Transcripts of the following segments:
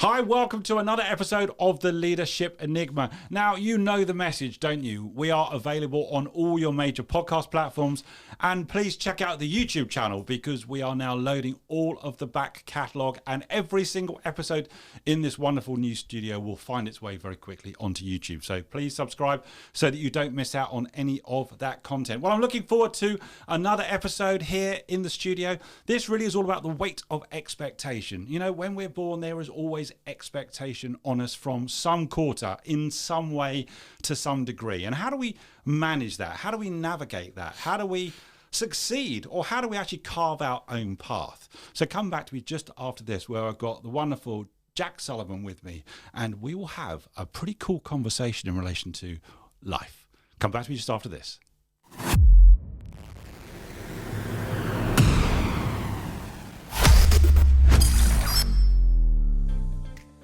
Hi, welcome to another episode of the Leadership Enigma. Now, you know the message, don't you? We are available on all your major podcast platforms. And please check out the YouTube channel because we are now loading all of the back catalogue, and every single episode in this wonderful new studio will find its way very quickly onto YouTube. So please subscribe so that you don't miss out on any of that content. Well, I'm looking forward to another episode here in the studio. This really is all about the weight of expectation. You know, when we're born, there is always expectation on us from some quarter in some way to some degree. And how do we manage that? How do we navigate that? How do we succeed, or how do we actually carve our own path? So come back to me just after this, where I've got the wonderful Jack Sullivan with me, and we will have a pretty cool conversation in relation to life. Come back to me just after this.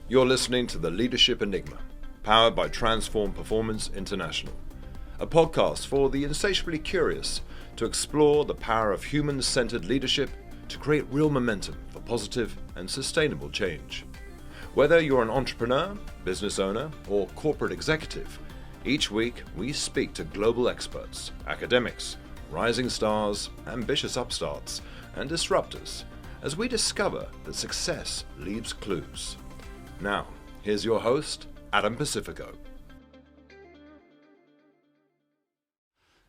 You're listening to The Leadership Enigma, powered by Transform Performance International, a podcast for the insatiably curious to explore the power of human-centered leadership to create real momentum for positive and sustainable change. Whether you're an entrepreneur, business owner, or corporate executive, each week we speak to global experts, academics, rising stars, ambitious upstarts, and disruptors as we discover that success leaves clues. Now, here's your host, Adam Pacifico.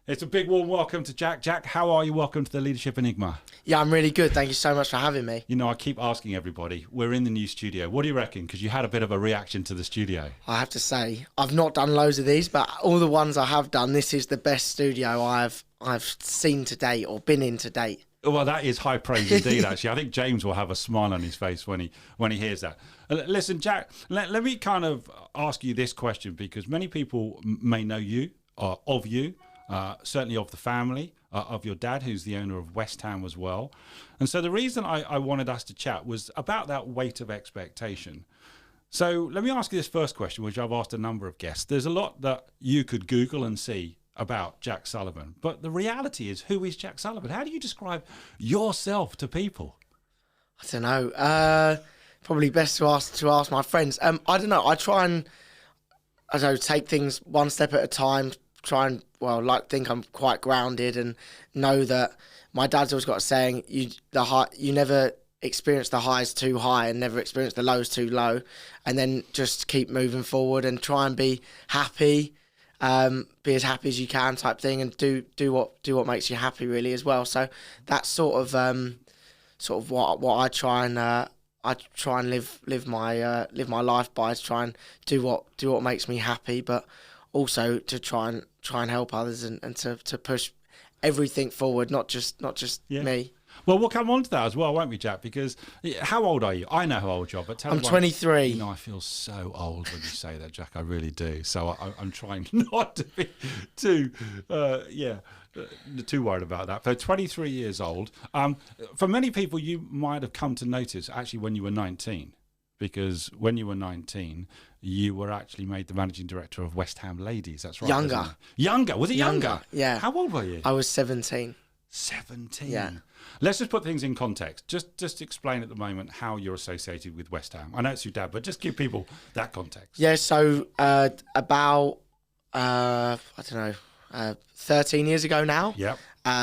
It's a big warm welcome to Jack. Jack, how are you? Welcome to the Leadership Enigma. Yeah, I'm really good. Thank you so much for having me. You know, I keep asking everybody, we're in the new studio. What do you reckon? Because you had a bit of a reaction to the studio. I have to say, I've not done loads of these, but all the ones I have done, this is the best studio I've seen to date or been in to date. Well, that is high praise indeed, actually. I think James will have a smile on his face when he hears that. Listen, Jack, let me kind of ask you this question, because many people may know you, of you, certainly of the family, of your dad, who's the owner of West Ham as well. And so the reason I wanted us to chat was about that weight of expectation. So let me ask you this first question, which I've asked a number of guests. There's a lot that you could Google and see about Jack Sullivan, but the reality is, who is Jack Sullivan? How do you describe yourself to people? I don't know. Probably best to ask my friends. I don't know. I try and take things one step at a time. Think I'm quite grounded and know that my dad's always got a saying: you never experience the highs too high and never experience the lows too low, and then just keep moving forward and try and be happy. Be as happy as you can, type thing, and do what makes you happy, really, as well. So that's sort of what I try and live my life by, is try and do what makes me happy, but also to try and help others and to push everything forward, not just me. Well, we'll come on to that as well, won't we, Jack? Because how old are you? I know how old you are, but tell me. I'm 23. You know, I feel so old when you say that, Jack. I really do. So I'm trying not to be too worried about that. So 23 years old. For many people, you might have come to notice actually when you were 19, because when you were 19, you were actually made the managing director of West Ham Ladies. That's right. Younger. Was it younger? Yeah. How old were you? I was 17. 17. Yeah. Let's just put things in context. Just explain at the moment how you're associated with West Ham. I know it's your dad, but just give people that context. Yeah, so about 13 years ago now. Yep.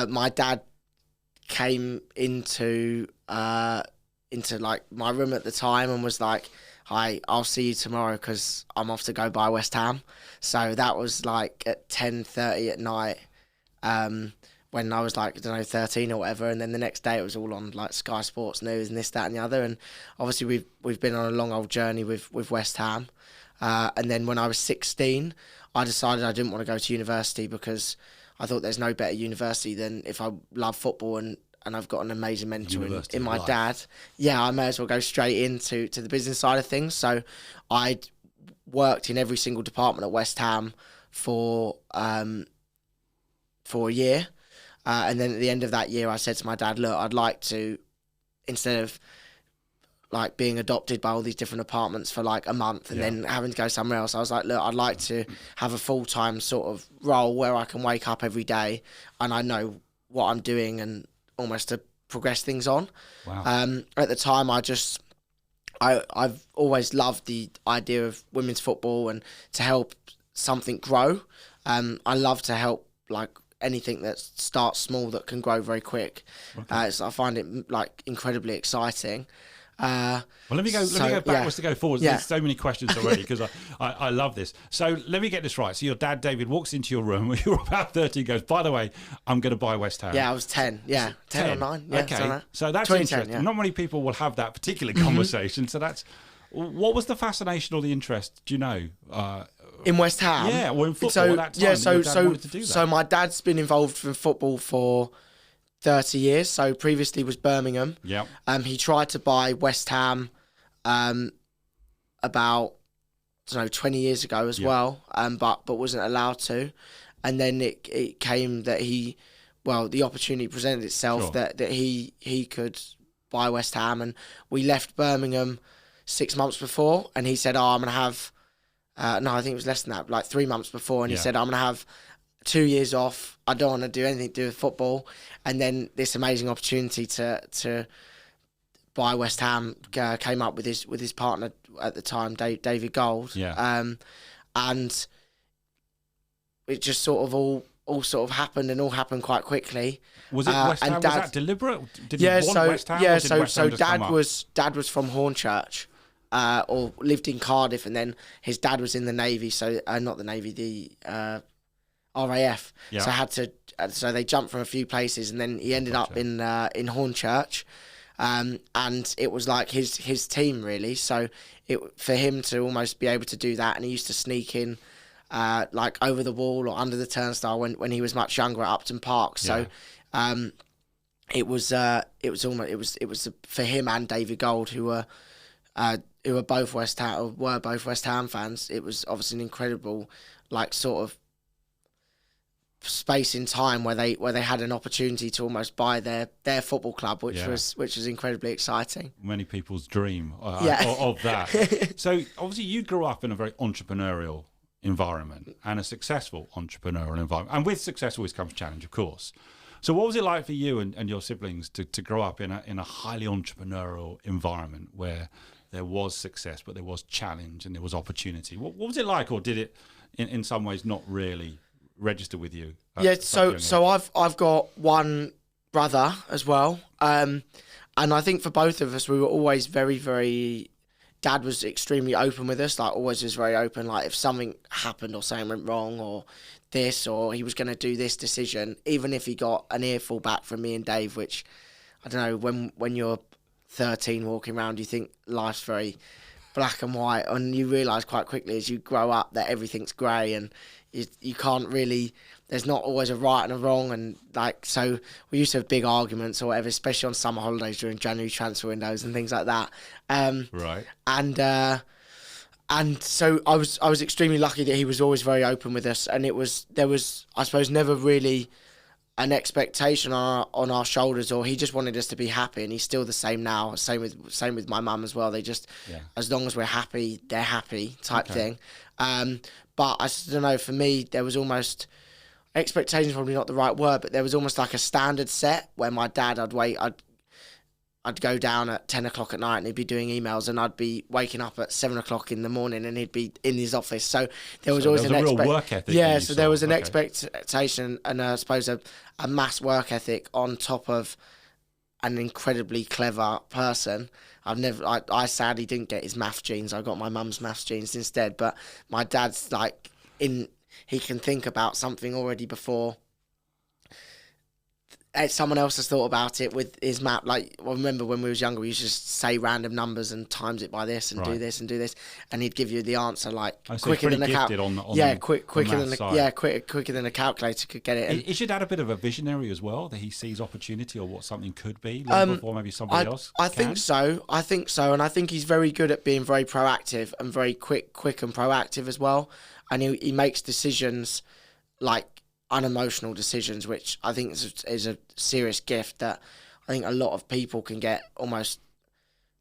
My dad came into like my room at the time and was like, "Hi, I'll see you tomorrow because I'm off to go buy West Ham." So that was like at 10:30 at night. When I was like, 13 or whatever, and then the next day it was all on like Sky Sports News and this, that, and the other. And obviously we've been on a long old journey with West Ham. And then when I was 16, I decided I didn't want to go to university because I thought there's no better university than if I love football and I've got an amazing mentor in my dad. Yeah, I may as well go straight into the business side of things. So I'd worked in every single department at West Ham for a year. And then at the end of that year, I said to my dad, "Look, I'd like to, instead of like being adopted by all these different departments for like a month and then having to go somewhere else, I was like, look, I'd like to have a full-time sort of role where I can wake up every day and I know what I'm doing and almost to progress things on." Wow. At the time, I I've always loved the idea of women's football and to help something grow. I love to help like anything that starts small that can grow very quick. Okay. So I find it like incredibly exciting. Well, let me go backwards to go forwards. There's so many questions already because I love this. So let me get this right. So your dad, David, walks into your room when you were about 30, goes, by the way, I'm going to buy West Ham. Yeah, I was 10. Yeah, 10 or 9. Yeah, okay, so that's interesting. Yeah. Not many people will have that particular conversation. So that's, what was the fascination or the interest, do you know? In West Ham? Yeah, or in football at that time. Yeah, wanted to do that. So my dad's been involved in football for 30 years. So previously was Birmingham. Yeah. He tried to buy West Ham about 20 years ago as well, but wasn't allowed to. And then it came that the opportunity presented itself that he could buy West Ham, and we left Birmingham 6 months before, and he said, I'm going to have no, I think it was less than that, like 3 months before, and he said, I'm going to have 2 years off. I don't want to do anything to do with football. And then this amazing opportunity to buy West Ham came up with his partner at the time, David Gold. Yeah. And it just sort of all sort of happened, and all happened quite quickly. Was it West Ham? Was that deliberate? Did he want West Ham? Yeah, so dad was from Hornchurch. Or lived in Cardiff, and then his dad was in the Navy, so not the Navy, the RAF. Yeah. So they jumped from a few places, and then he ended up in Hornchurch, and it was like his team really. So for him to almost be able to do that, and he used to sneak in like over the wall or under the turnstile when he was much younger at Upton Park. So it was for him and David Gold, who were both West Ham fans. It was obviously an incredible, like, sort of space in time where they had an opportunity to almost buy their football club, which was incredibly exciting. Many people's dream of that. So obviously you grew up in a very entrepreneurial environment and a successful entrepreneurial environment, and with success always comes challenge, of course. So what was it like for you and your siblings to grow up in a highly entrepreneurial environment where there was success, but there was challenge and there was opportunity? What was it like, or did it, in some ways, not really register with you? So I've got one brother as well, and I think for both of us, we were always very, very. Dad was extremely open with us, like always was very open. Like if something happened or something went wrong, or he was going to do this decision, even if he got an earful back from me and Dave, which I don't know, when you're 13 walking around, you think life's very black and white, and you realise quite quickly as you grow up that everything's grey, and you can't really, there's not always a right and a wrong, and like, so we used to have big arguments or whatever, especially on summer holidays during January transfer windows and things like that. Right. And so I was extremely lucky that he was always very open with us, and there was I suppose never really an expectation on our shoulders, or he just wanted us to be happy, and he's still the same now. Same with my mum as well. They just, as long as we're happy, they're happy type thing. But I don't know, for me, there was almost, expectations probably not the right word, but there was almost like a standard set where my dad, I'd go down at 10 o'clock at night and he'd be doing emails, and I'd be waking up at 7 o'clock in the morning and he'd be in his office. So there was always a real work ethic. Yeah, so there was an expectation and I suppose a mass work ethic on top of an incredibly clever person. I sadly didn't get his math genes. I got my mum's math genes instead. But my dad's like, he can think about something already before someone else has thought about it with his map. Like, I remember when we was younger, we used to just say random numbers and times it by this and do this and do this, and he'd give you the answer like quicker than a calculator. Quicker than a calculator could get it. Is your dad a bit of a visionary as well, that he sees opportunity or what something could be long before maybe somebody else? I think so, and I think he's very good at being very proactive and very quick and proactive as well. And he makes decisions like unemotional decisions, which I think is a serious gift that I think a lot of people can get almost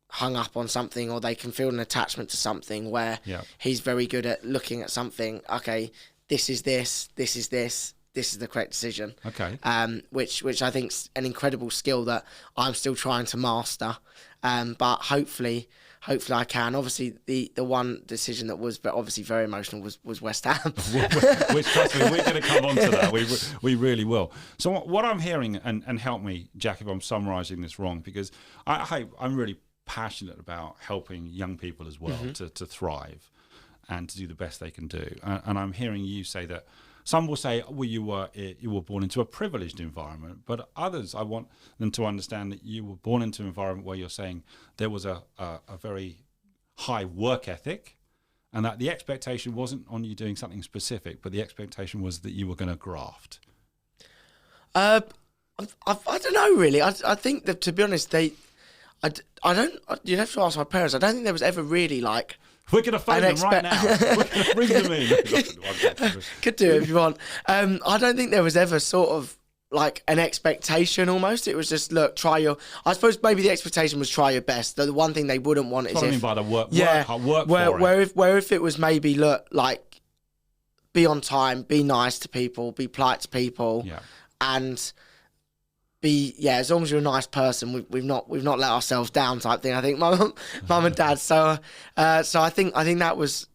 hung up on something, or they can feel an attachment to something, where he's very good at looking at something, okay, this is this is the correct decision. Okay. Which I think's an incredible skill that I'm still trying to master. But hopefully hopefully I can. Obviously, the one decision that was obviously very emotional was West Ham. Which, trust me, we're going to come on to that. We really will. So what I'm hearing, and help me, Jack, if I'm summarising this wrong, because I'm really passionate about helping young people as well to thrive and to do the best they can do. And I'm hearing you say that some will say, well, you were born into a privileged environment, but others, I want them to understand that you were born into an environment where you're saying there was a very high work ethic, and that the expectation wasn't on you doing something specific, but the expectation was that you were going to graft. I don't know, really. I think that, to be honest, I don't. You'd have to ask my parents. I don't think there was ever really like. We're going to phone them right now. We're going to bring them in. Could do it if you want. I don't think there was ever sort of like an expectation almost. It was just, look, try your... I suppose maybe the expectation was try your best. The one thing they wouldn't want is what if... I mean by the work, work where if it was maybe, look, like, be on time, be nice to people, be polite to people, and... as long as you're a nice person, we've not let ourselves down type thing. I think mum and dad. So I think that was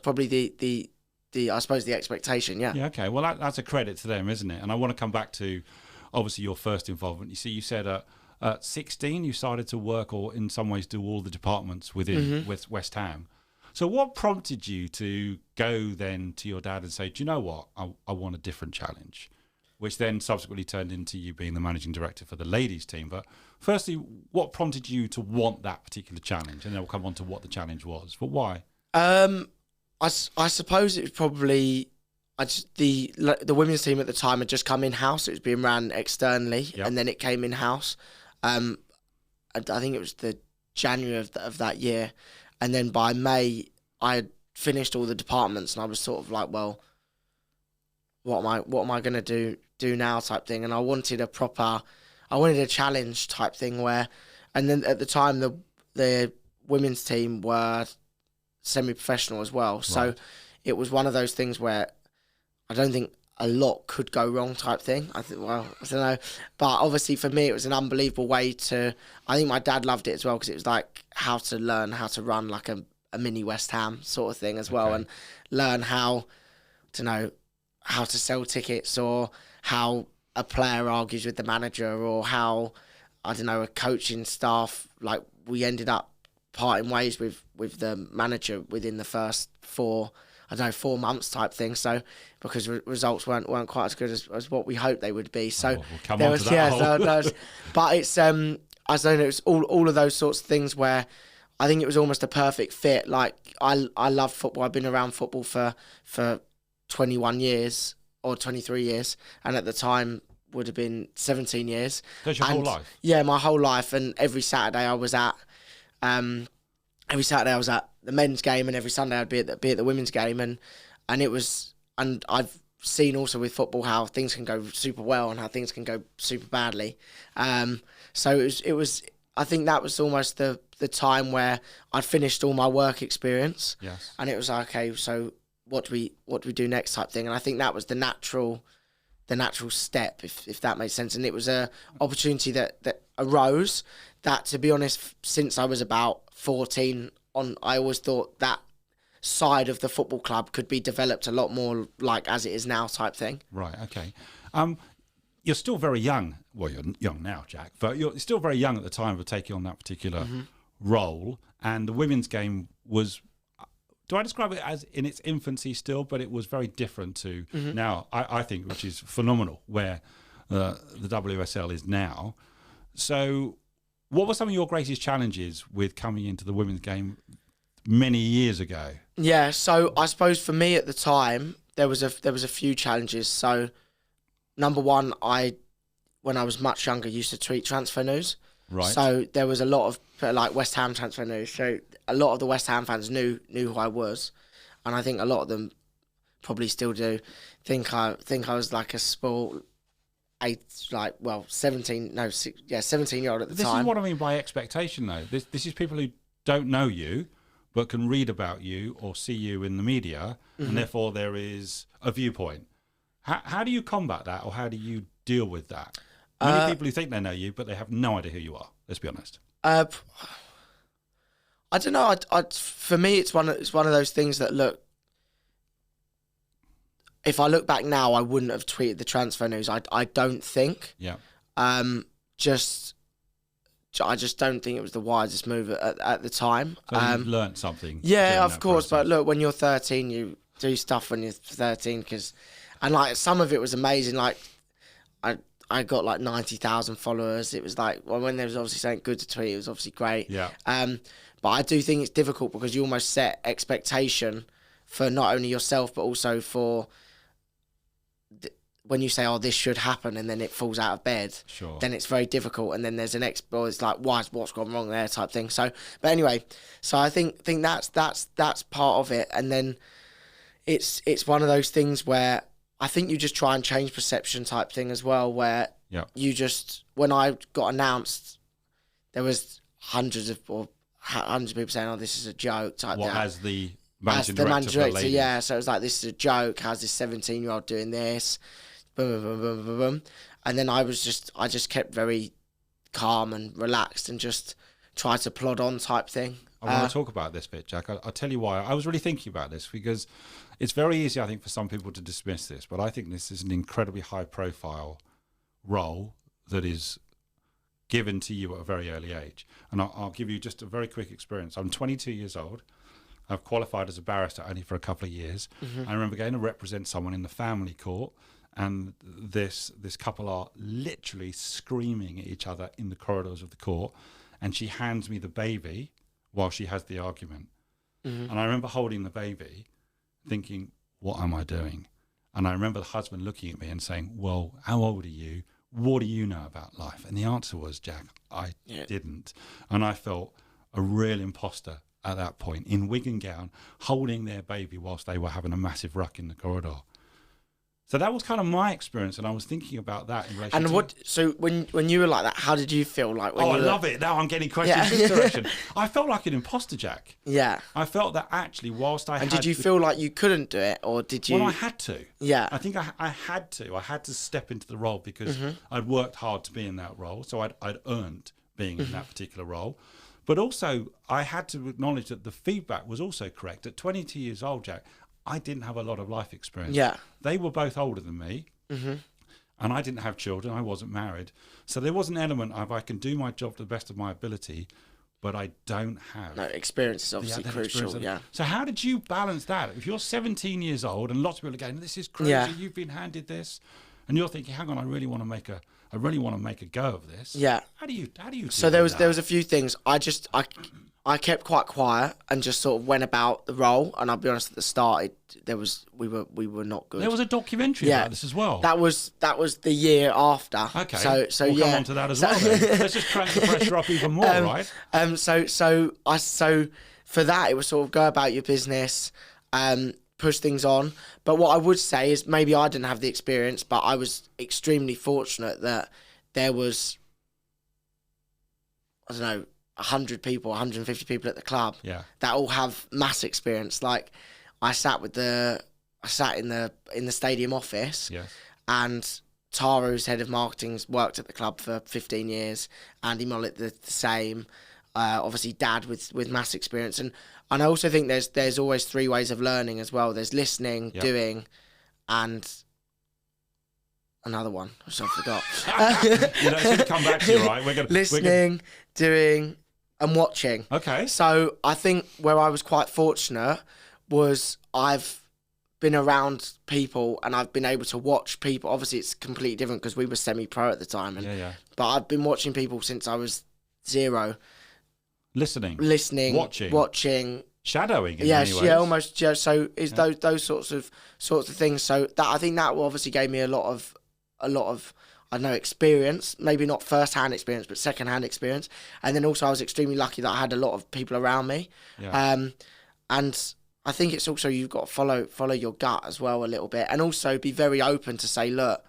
probably the I suppose the expectation. Yeah. Yeah. Okay. Well, that's a credit to them, isn't it? And I want to come back to obviously your first involvement. You see, you said at 16 you started to work, or in some ways do all the departments within with West Ham. So what prompted you to go then to your dad and say, do you know what, I want a different challenge? Which then subsequently turned into you being the managing director for the ladies team. But firstly, what prompted you to want that particular challenge? And then we'll come on to what the challenge was. But why? I suppose it was probably the women's team at the time had just come in-house. It was being ran externally, and then it came in-house. I think it was the January of that year. And then by May, I had finished all the departments, and I was sort of like, well, what am I going to do now type thing. And I wanted a challenge type thing where, and then at the time the women's team were semi-professional as well. Right. So it was one of those things where I don't think a lot could go wrong type thing. I don't know. But obviously for me, it was an unbelievable way to, I think my dad loved it as well, because it was like how to learn how to run like a mini West Ham sort of thing as well, and learn how to sell tickets, or how a player argues with the manager, or how, I don't know, a coaching staff, like we ended up parting ways with the manager within the first 4 months type thing. So because results weren't quite as good as what we hoped they would be. So we'll come on to that. But it's I don't know, it's all of those sorts of things where I think it was almost a perfect fit. Like I love football. I've been around football for 21 years or 23 years, and at the time would have been 17 years. That's your whole life? Yeah, my whole life. And every Saturday I was at the men's game, and every Sunday I'd be at the women's game, and I've seen also with football how things can go super well and how things can go super badly. So it was I think that was almost the time where I'd finished all my work experience. Yes. And it was like, okay, so what do we do next type thing. And I think that was the natural step, if that makes sense. And it was a opportunity that arose that, to be honest, since I was about 14 on, I always thought that side of the football club could be developed a lot more like as it is now type thing. Right, okay. You're still very young. Well, you're young now, Jack, but you're still very young at the time of taking on that particular role. And the women's game was, do I describe it as in its infancy still, but it was very different to now, I think, which is phenomenal, where the WSL is now. So what were some of your greatest challenges with coming into the women's game many years ago? Yeah, so I suppose for me at the time, there was a few challenges. So number one, when I was much younger, used to tweet transfer news. Right. So there was a lot of like West Ham transfer news. So a lot of the West Ham fans knew who I was, and I think a lot of them probably still do think I was like a small 17-year-old at the time. This is what I mean by expectation, though. This is people who don't know you, but can read about you or see you in the media, and therefore there is a viewpoint. How do you combat that, or how do you deal with that? Many people who think they know you, but they have no idea who you are. Let's be honest. I don't know. For me, it's one of those things that, look, if I look back now, I wouldn't have tweeted the transfer news. I don't think. Yeah. I just don't think it was the wisest move at the time. So you've learnt something. Yeah, of course. process. But look, when you're 13, you do stuff when you're 13 and like some of it was amazing. Like I got like 90,000 followers. It was like, well, when there was obviously something good to tweet, it was obviously great. Yeah. But I do think it's difficult because you almost set expectation for not only yourself but also for when you say, oh, this should happen, and then it falls out of bed. Sure. Then it's very difficult, and then there's well, it's like, what's gone wrong there type thing. So, but anyway, so I think that's part of it, and then it's one of those things where I think you just try and change perception type thing as well, where you just, when I got announced, there was hundreds of people saying, oh, this is a joke type thing. As the managing director, yeah. So it was like, this is a joke. How's this 17-year-old doing this? Boom, boom, boom, boom, boom, boom. And then I just kept very calm and relaxed and just tried to plod on type thing. I want to talk about this bit, Jack. I'll tell you why. I was really thinking about this because it's very easy, I think, for some people to dismiss this, but I think this is an incredibly high-profile role that is given to you at a very early age. And I'll give you just a very quick experience. I'm 22 years old. I've qualified as a barrister only for a couple of years. Mm-hmm. I remember going to represent someone in the family court, and this couple are literally screaming at each other in the corridors of the court, and she hands me the baby while she has the argument. Mm-hmm. And I remember holding the baby thinking, what am I doing? And I remember the husband looking at me and saying, well, how old are you? What do you know about life? And the answer was, Jack, I didn't. And I felt a real imposter at that point, in wig and gown, holding their baby whilst they were having a massive ruck in the corridor. So that was kind of my experience, and I was thinking about that in relation So when you were like that, how did you feel like? When I love it. Now I'm getting questions in this direction. I felt like an imposter, Jack. Yeah. I felt that actually whilst I did you feel like you couldn't do it, or did you? Well, I had to. Yeah. I think I had to. I had to step into the role because I'd worked hard to be in that role, so I'd earned being in that particular role. But also, I had to acknowledge that the feedback was also correct. At 22 years old, Jack, I didn't have a lot of life experience. Yeah. They were both older than me, and I didn't have children. I wasn't married. So there was an element of I can do my job to the best of my ability, but I don't have... No, experience is obviously crucial, yeah. So how did you balance that? If you're 17 years old and lots of people are going, this is crazy, you've been handed this, and you're thinking, hang on, I really want to make a go of this. Yeah. How do you So there was a few things. I kept quite quiet and just sort of went about the role. And I'll be honest, at the start, we were not good. There was a documentary about this as well. That was the year after. Okay. So we'll come on to that as well. Then. Let's just crank the pressure up even more, right? So for that, it was sort of go about your business, push things on. But what I would say is maybe I didn't have the experience, but I was extremely fortunate that there was, I don't know, 100 people, 150 people at the club that all have mass experience. Like I sat in the stadium office, and Tara, who's head of marketing, worked at the club for 15 years. Andy Mollett the same. Obviously, Dad with mass experience, and I also think there's always three ways of learning as well. There's listening, doing, and another one which I forgot. It's going to come back to you, right? Listening, doing, and watching. Okay. So I think where I was quite fortunate was I've been around people and I've been able to watch people. Obviously, it's completely different because we were semi-pro at the time. But I've been watching people since I was 0. Listening, watching, shadowing. In many ways. Almost. Yeah, so it's those sorts of things. So that I think that obviously gave me a lot of I don't know, experience, maybe not first-hand experience, but second-hand experience. And then also I was extremely lucky that I had a lot of people around me. Yeah. And I think it's also you've got to follow your gut as well a little bit, and also be very open to say, look,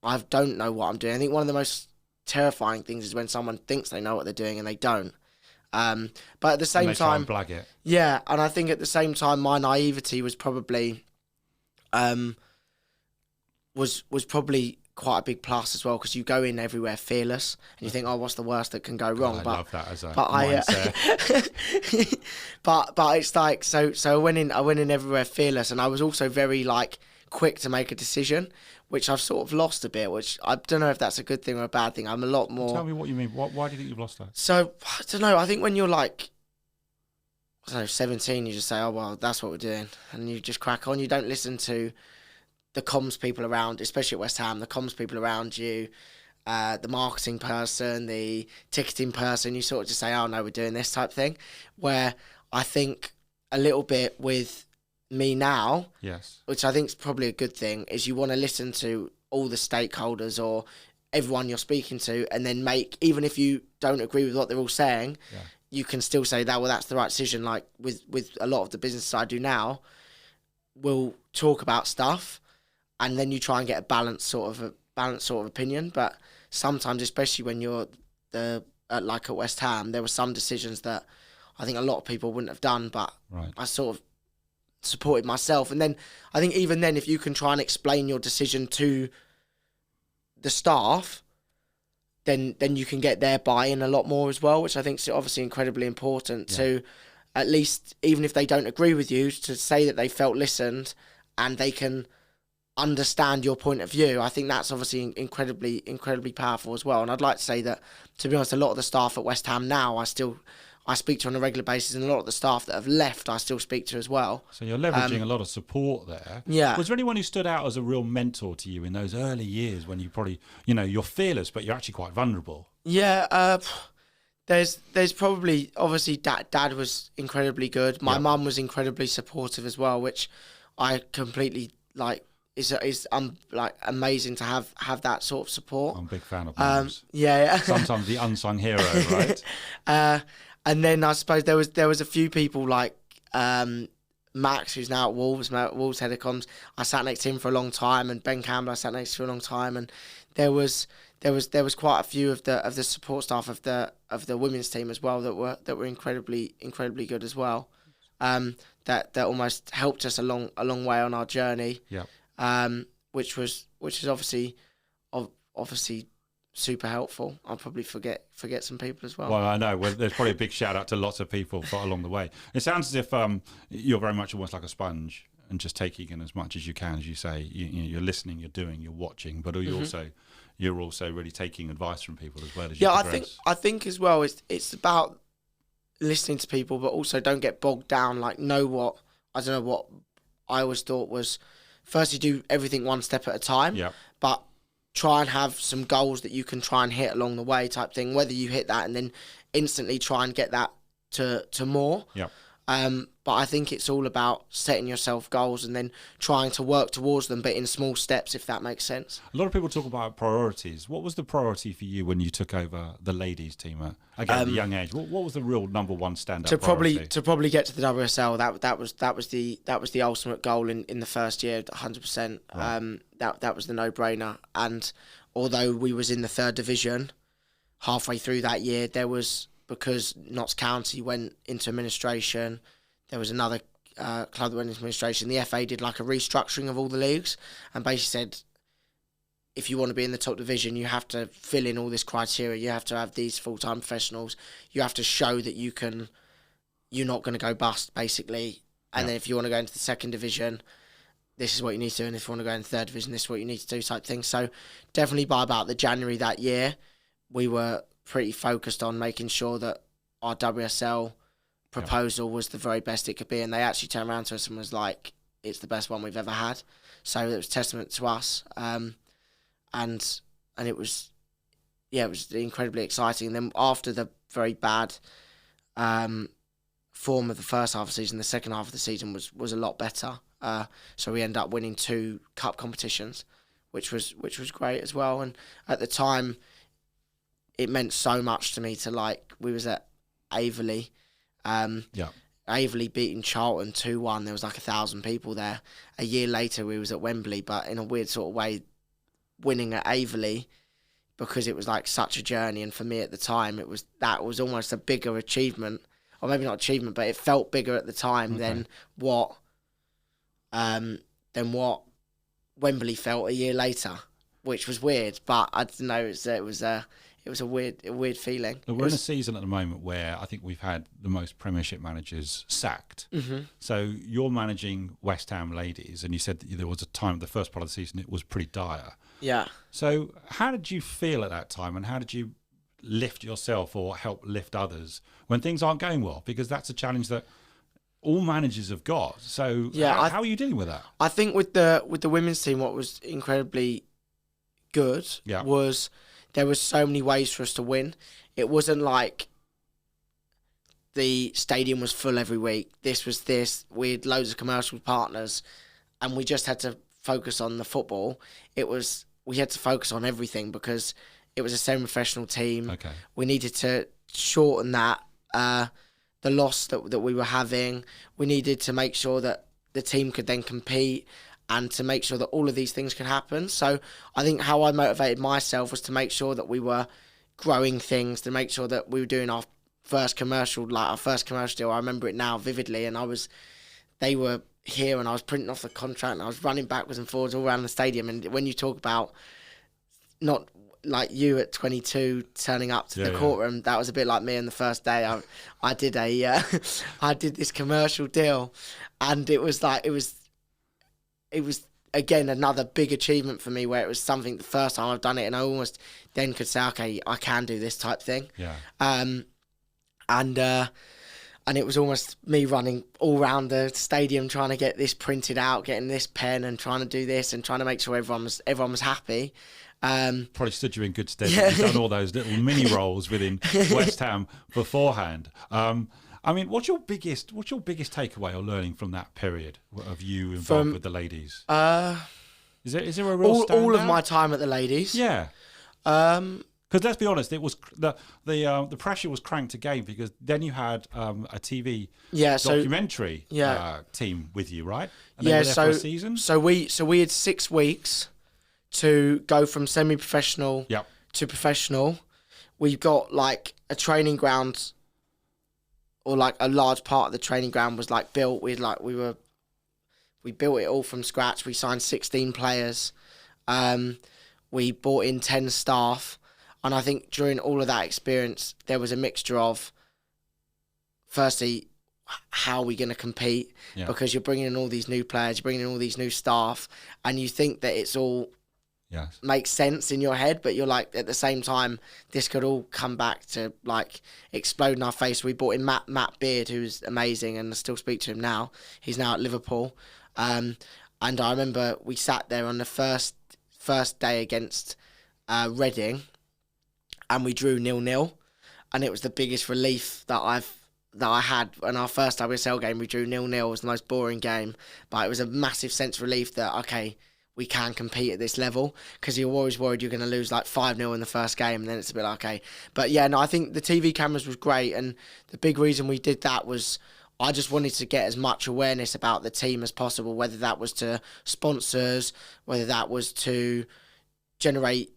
I don't know what I'm doing. I think one of the most terrifying things is when someone thinks they know what they're doing and they don't. But at the same time, try and blag it. Yeah, and I think at the same time, my naivety was probably, was probably quite a big plus as well, because you go in everywhere fearless and you think, oh, what's the worst that can go wrong? I love that as a but mindset. but it's like, so I went in everywhere fearless, and I was also very like quick to make a decision, which I've sort of lost a bit, which I don't know if that's a good thing or a bad thing. I'm a lot more... Tell me what you mean. Why do you think you've lost that? So, I don't know. I think when you're like, I don't know, 17, you just say, oh, well, that's what we're doing. And you just crack on. You don't listen to the comms people around, especially at West Ham, the comms people around you, the marketing person, the ticketing person. You sort of just say, oh, no, we're doing this type thing. Where I think a little bit with me now, yes, which I think is probably a good thing, is you want to listen to all the stakeholders or everyone you're speaking to, and then make, even if you don't agree with what they're all saying, you can still say that, well, that's the right decision. Like with a lot of the business I do now, we'll talk about stuff, and then you try and get a balanced sort of opinion. But sometimes, especially when you're like at West Ham, there were some decisions that I think a lot of people wouldn't have done, but I sort of supported myself. And then I think even then, if you can try and explain your decision to the staff, then you can get their buy-in a lot more as well, which I think is obviously incredibly important to, at least, even if they don't agree with you, to say that they felt listened and they can understand your point of view. I think that's obviously incredibly powerful as well. And I'd like to say that, to be honest, a lot of the staff at West Ham now, I speak to on a regular basis, and a lot of the staff that have left I still speak to as well. So you're leveraging a lot of support there. Yeah. Was there anyone who stood out as a real mentor to you in those early years when you probably, you're fearless, but you're actually quite vulnerable? Yeah, there's probably, obviously, Dad was incredibly good. My mum was incredibly supportive as well, which I completely like. Is like amazing to have that sort of support. I'm a big fan of mums. Yeah. Sometimes the unsung hero, right? And then I suppose there was a few people like Max, who's now at Wolves head of comms. I sat next to him for a long time, and Ben Campbell I sat next to for a long time, and there was quite a few of the support staff of the women's team as well that were incredibly good as well. That almost helped us a long way on our journey. Yeah. Which is obviously super helpful. I'll probably forget some people as well. Well, I know. Well, there's probably a big shout out to lots of people along the way. It sounds as if you're very much almost like a sponge and just taking in as much as you can, as you say. You're listening, you're doing, you're watching, but you're also really taking advice from people as well as you progress. I think as well it's about listening to people, but also don't get bogged down. Like, what I always thought was, first, you do everything one step at a time, but try and have some goals that you can try and hit along the way type thing, whether you hit that and then instantly try and get that to more. But I think it's all about setting yourself goals and then trying to work towards them, but in small steps, if that makes sense. A lot of people talk about priorities. What was the priority for you when you took over the ladies' team at a young age? What was the real number one standout priority? To probably get to the WSL. That was the ultimate goal in the first year, 100%. Right. That was the no-brainer. And although we was in the third division, halfway through that year, because Notts County went into administration, there was another club that went into administration. The FA did like a restructuring of all the leagues and basically said, if you want to be in the top division, you have to fill in all this criteria. You have to have these full-time professionals. You have to show that you're not going to go bust, basically. And then if you want to go into the second division, this is what you need to do. And if you want to go into the third division, this is what you need to do, type thing. So definitely by about the January that year, we were pretty focused on making sure that our WSL proposal was the very best it could be, and they actually turned around to us and was like, it's the best one we've ever had. So it was testament to us, and it was incredibly exciting. And then after the very bad form of the first half of the season, the second half of the season was a lot better. So we ended up winning 2 cup competitions, which was great as well. And at the time, it meant so much to me we was at Averley. Averley beating Charlton 2-1. There was like 1,000 people there. A year later, we was at Wembley, but in a weird sort of way, winning at Averley, because it was like such a journey. And for me at the time, that was almost a bigger achievement, or maybe not achievement, but it felt bigger at the time than what Wembley felt a year later. which was weird. But I don't know. It was a weird feeling. We're in a season at the moment where I think we've had the most Premiership managers sacked. Mm-hmm. So you're managing West Ham ladies, and you said that there was a time, the first part of the season, it was pretty dire. Yeah. So how did you feel at that time, and how did you lift yourself or help lift others when things aren't going well? Because that's a challenge that all managers have got. So yeah, how are you dealing with that? I think with the women's team, what was incredibly good was there was so many ways for us to win. It wasn't like the stadium was full every week. This was this. We had loads of commercial partners, and we just had to focus on the football. We had to focus on everything because it was a semi-professional team. Okay. We needed to shorten that, the loss that we were having. We needed to make sure that the team could then compete and to make sure that all of these things could happen. So I think how I motivated myself was to make sure that we were growing things, to make sure that we were doing our first commercial deal. I remember it now vividly, and they were here and I was printing off the contract and I was running backwards and forwards all around the stadium. And when you talk about not like you at 22 turning up to the courtroom, that was a bit like me on the first day. I did I did this commercial deal, and it was again another big achievement for me, where it was something the first time I've done it, and I almost then could say, okay, I can do this type thing. Yeah. And it was almost me running all around the stadium trying to get this printed out, getting this pen, and trying to do this, and trying to make sure everyone was happy. Probably stood you in good stead. Yeah. You've done all those little mini roles within West Ham beforehand. I mean, what's your biggest takeaway or learning from that period of you involved with the ladies? Is there a real all of my time at the ladies? Yeah. Because let's be honest, it was the pressure was cranked again, because then you had a TV documentary team with you, right? And they were there for a season. So we had 6 weeks to go from semi-professional to professional. We got like a training ground, or like a large part of the training ground was like built. We built it all from scratch. We signed 16 players. We brought in 10 staff. And I think during all of that experience, there was a mixture of, firstly, how are we going to compete? Yeah. Because you're bringing in all these new players, you're bringing in all these new staff, and you think that it's all makes sense in your head, but you're like, at the same time, this could all come back to like explode in our face. We brought in Matt Beard, who's amazing, and I still speak to him now. He's now at Liverpool. And I remember we sat there on the first day against Reading, and we drew 0-0, and it was the biggest relief that I had in our first WSL game. We drew 0-0. It was the most boring game, but it was a massive sense of relief that, okay, we can compete at this level, because you're always worried you're going to lose like 5-0 in the first game, and then it's a bit like, okay. But yeah, no, I think the TV cameras was great, and the big reason we did that was I just wanted to get as much awareness about the team as possible, whether that was to sponsors, whether that was to generate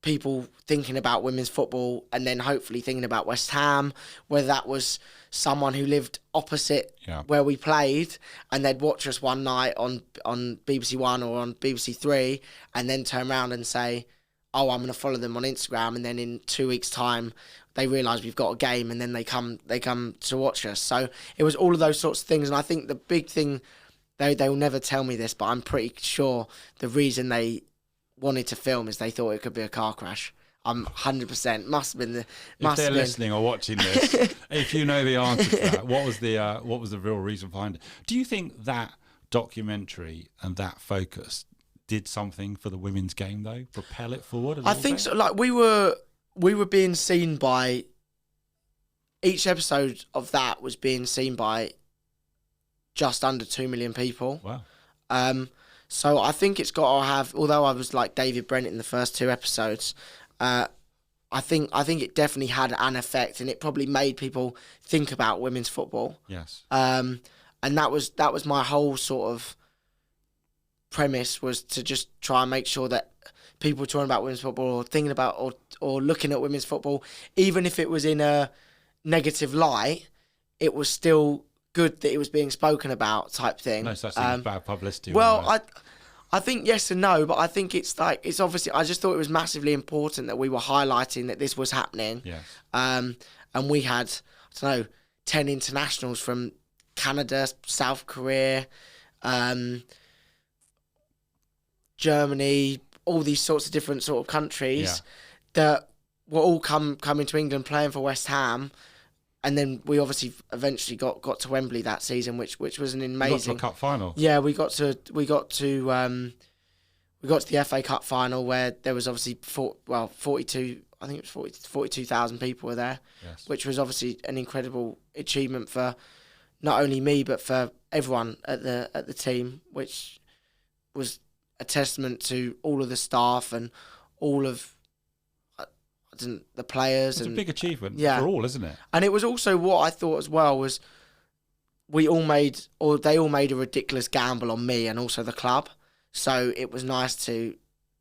people thinking about women's football and then hopefully thinking about West Ham, whether that was someone who lived opposite where we played and they'd watch us one night on BBC One or on BBC Three and then turn around and say, oh, I'm going to follow them on Instagram, and then in 2 weeks' time they realise we've got a game, and then they come to watch us. So it was all of those sorts of things, and I think the big thing, they will never tell me this, but I'm pretty sure the reason they wanted to film is they thought it could be a car crash. I'm 100%. Must have been the. If they're listening or watching this, if you know the answer to that, what was the real reason behind it? Do you think that documentary and that focus did something for the women's game though? Propel it forward? I think so. Like we were being seen by. Each episode of that was being seen by just under 2 million people. Wow. So I think it's got to have, although I was like David Brent in the first 2 episodes, I think it definitely had an effect, and it probably made people think about women's football. Yes. And that was my whole sort of premise, was to just try and make sure that people talking about women's football or thinking about or looking at women's football, even if it was in a negative light, it was still good that it was being spoken about, type thing. No such thing as bad publicity. Well, I think yes and no, but I think it's obviously, I just thought it was massively important that we were highlighting that this was happening. Yes. And we had, I don't know, 10 internationals from Canada, South Korea, Germany, all these sorts of different sort of countries that were all coming to England playing for West Ham. And then we obviously eventually got to Wembley that season, which was an amazing. You got to a cup final. Yeah, we got to the FA Cup final where there was obviously 42. I think it was 42,000 people were there, which was obviously an incredible achievement for not only me but for everyone at the team, which was a testament to all of the staff and all of the players. It's a big achievement for all, isn't it? And it was also what I thought as well was they all made a ridiculous gamble on me and also the club. So it was nice to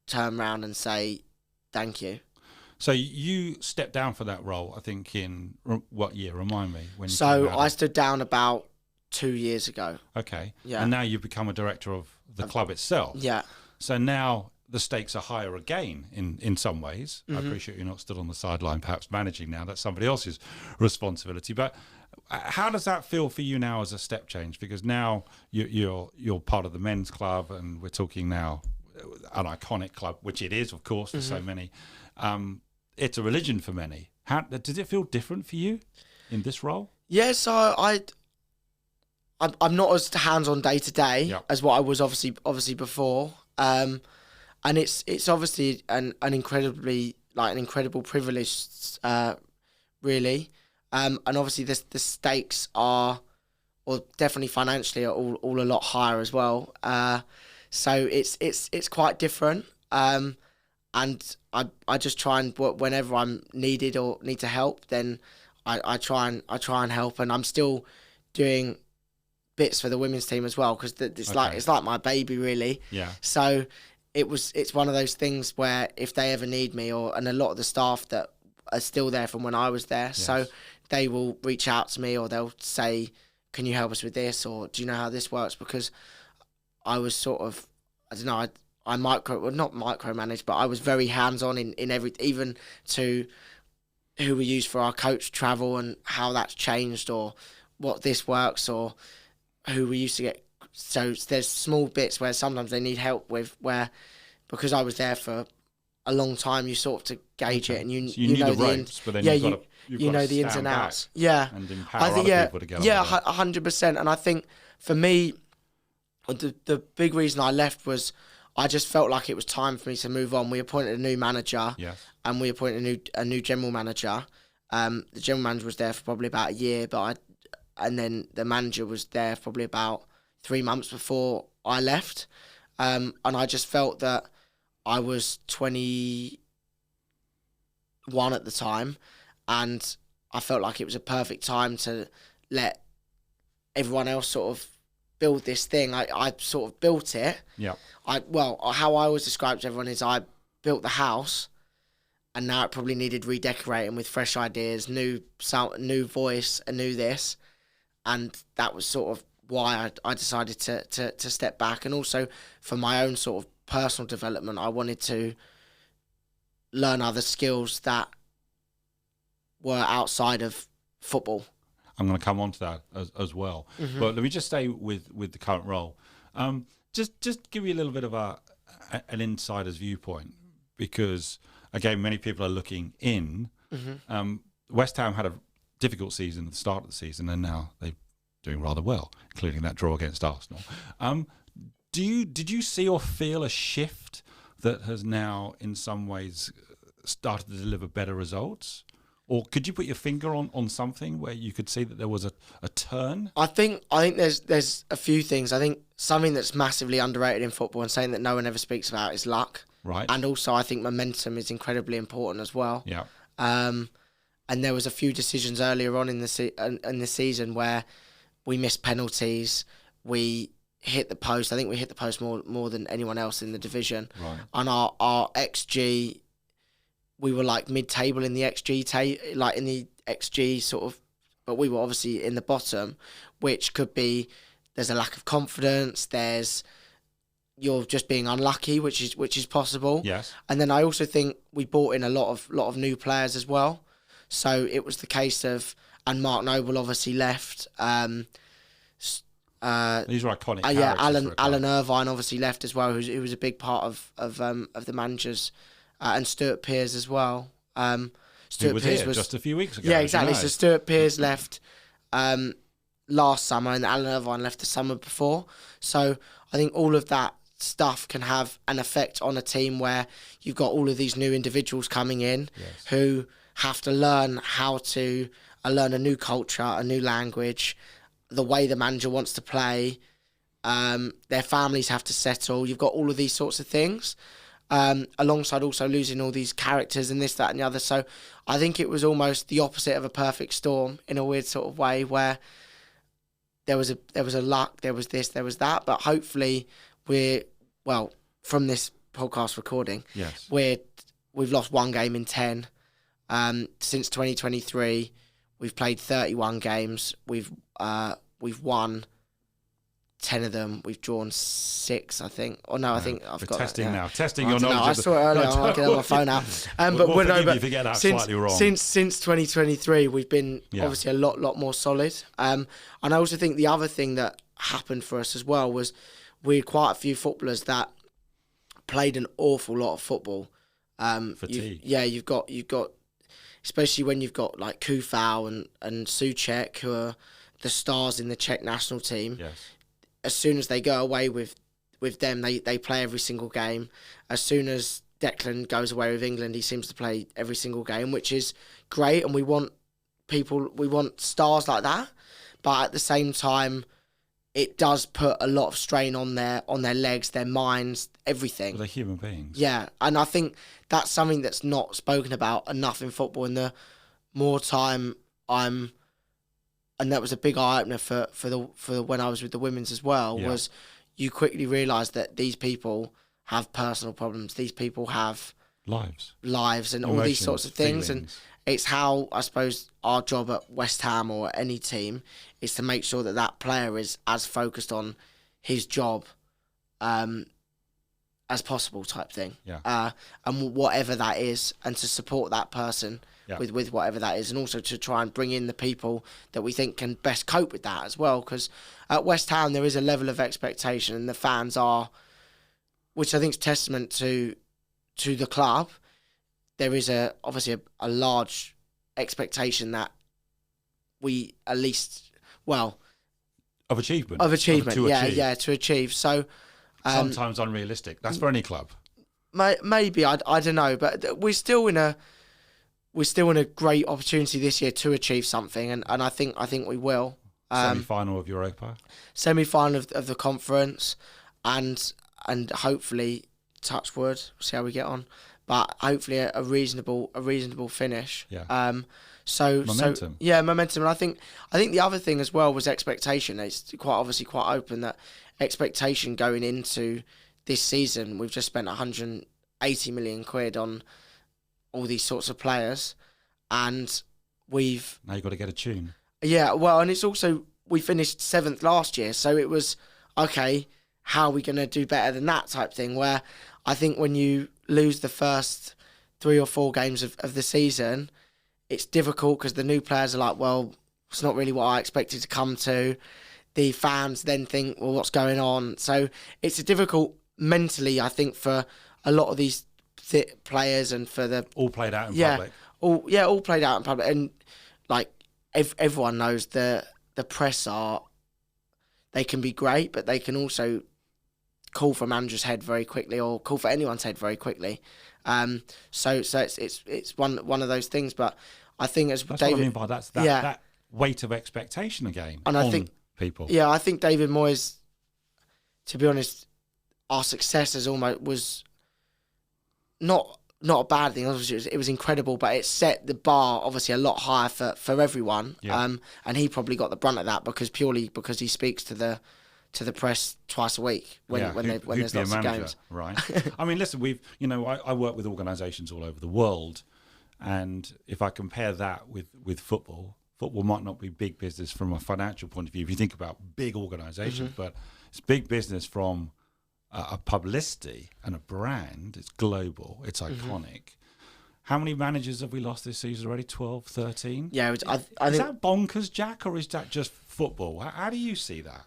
turn around and say thank you. So you stepped down for that role, I think, in what year? Remind me. I stood down about 2 years ago. Okay. Yeah. And now you've become a director of the club itself. Yeah. So now the stakes are higher again in some ways. Mm-hmm. I appreciate you're not stood on the sideline perhaps managing now. That's somebody else's responsibility. But how does that feel for you now as a step change? Because now you're part of the men's club, and we're talking now an iconic club, which it is, of course, for so many. It's a religion for many. How does it feel different for you in this role? Yeah, so I'm not as hands-on day to day as what I was obviously before. And it's obviously an incredible privilege, really. And obviously the stakes are, or definitely financially, are all a lot higher as well. So it's quite different. And I just try and, whenever I'm needed or need to help, then I try and help. And I'm still doing bits for the women's team as well, because it's like my baby, really. Yeah. So it's one of those things where if they ever need me, and a lot of the staff that are still there from when I was there, so they will reach out to me, or they'll say, can you help us with this, or do you know how this works? Because I was sort of, I don't know, I not micromanaged, but I was very hands-on in every, even to who we use for our coach travel and how that's changed, or what this works, or who we used to get. So there's small bits where sometimes they need help with, where because I was there for a long time, you sort of to gauge it, and you know the ropes, but then you know the ins and outs. Yeah, and empower other people to get on. Yeah, 100%. And I think for me, the big reason I left was I just felt like it was time for me to move on. We appointed a new manager, and we appointed a new general manager. The general manager was there for probably about a year, and then the manager was there for probably about 3 months before I left. And I just felt that I was 21 at the time, and I felt like it was a perfect time to let everyone else sort of build this thing. I sort of built it. Yeah. How I always describe to everyone is I built the house, and now it probably needed redecorating with fresh ideas, new sound, new voice, and new this. And that was sort of why I decided to step back. And also for my own sort of personal development, I wanted to learn other skills that were outside of football. I'm going to come on to that as well. Mm-hmm. But let me just stay with the current role. Just give you a little bit of an insider's viewpoint, because, again, many people are looking in. Mm-hmm. West Ham had a difficult season at the start of the season, and now they're doing rather well, including that draw against Arsenal. Did you see or feel a shift that has now, in some ways, started to deliver better results? Or could you put your finger on something where you could see that there was a turn? I think there's a few things. I think something that's massively underrated in football and something that no one ever speaks about is luck. Right. And also I think momentum is incredibly important as well. Yeah. And there was a few decisions earlier on in the season where we missed penalties. We hit the post. I think we hit the post more than anyone else in the division. Right. And our XG, we were like mid-table in the XG like in the XG sort of, but we were obviously in the bottom, which could be there's a lack of confidence. you're just being unlucky, which is possible. Yes. And then I also think we brought in a lot of new players as well. So it was the case of, and Mark Noble obviously left. These are iconic characters. Alan Irvine obviously left as well, who was a big part of the managers, and Stuart Pearce as well. Stuart Pearce was just a few weeks ago. Yeah, exactly. So Stuart Pearce left last summer, and Alan Irvine left the summer before. So I think all of that stuff can have an effect on a team where you've got all of these new individuals coming in who have to learn how to learn a new culture, a new language, the way the manager wants to play. Their families have to settle. You've got all of these sorts of things, alongside also losing all these characters and this, that, and the other. So I think it was almost the opposite of a perfect storm in a weird sort of way, where there was a luck, there was this, there was that. But hopefully from this podcast recording, we've lost one game in 10. Since 2023, we've played 31 games. We've won 10 of them. We've drawn 6, I think. Or no, I think I've got testing that, now. Testing your knowledge. I saw it earlier. I'm getting on my phone now. If you get that slightly wrong. Since 2023, we've been obviously a lot more solid. And I also think the other thing that happened for us as well was we had quite a few footballers that played an awful lot of football. Fatigue. You've got, especially when you've got like Kufau and Souček, who are the stars in the Czech national team. Yes. As soon as they go away with them, they play every single game. As soon as Declan goes away with England, he seems to play every single game, which is great. And we want stars like that. But at the same time, it does put a lot of strain on their legs, their minds, everything. Well, they're human beings. Yeah, and I think that's something that's not spoken about enough in football. And the more time and that was a big eye opener for when I was with the women's as well. Was you quickly realise that these people have personal problems. These people have lives, and all these sorts of things. Feelings. And it's how, I suppose, our job at West Ham or any team is to make sure that player is as focused on his job as possible, type thing. Yeah. And whatever that is, and to support that person with whatever that is, and also to try and bring in the people that we think can best cope with that as well. Because at West Ham, there is a level of expectation, and the fans are, which I think is testament to the club. There is obviously a large expectation that we at least, of achievement. To achieve. So sometimes unrealistic. That's for any club. Maybe I don't know, but we're still in a great opportunity this year to achieve something, and I think we will. Semi-final of Europa. Semi-final of the conference, and hopefully, touch wood, see how we get on. But hopefully a reasonable finish. Yeah. Momentum. Momentum. And I think the other thing as well was expectation. It's quite open that expectation going into this season. We've just spent 180 million quid on all these sorts of players, and now you've got to get a tune. Yeah. Well, and it's also, we finished 7th last year, so it was okay. How are we going to do better than that type thing? Where I think when you lose the first 3 or 4 games of the season, it's difficult because the new players are like, well, it's not really what I expected to come to. The fans then think, well, what's going on? So it's a difficult mentally, I think, for a lot of these players, and for the all played out in public. All played out in public, and like everyone knows the press they can be great, but they can also call for a manager's head very quickly, or call for anyone's head very quickly. So it's one of those things. But I think as that's David, what I mean by that weight of expectation again, and I think people. Yeah, I think David Moyes, to be honest, our success was not a bad thing. Obviously, it was incredible, but it set the bar obviously a lot higher for everyone. Yeah. And he probably got the brunt of that because he speaks to the press twice a week when there's lots of games. Right. I mean, listen, I work with organisations all over the world, and if I compare that with football might not be big business from a financial point of view if you think about big organisations, but it's big business from a publicity and a brand. It's global. It's iconic. How many managers have we lost this season already? 12, 13? Yeah, Is think that bonkers, Jack, or is that just football? How do you see that?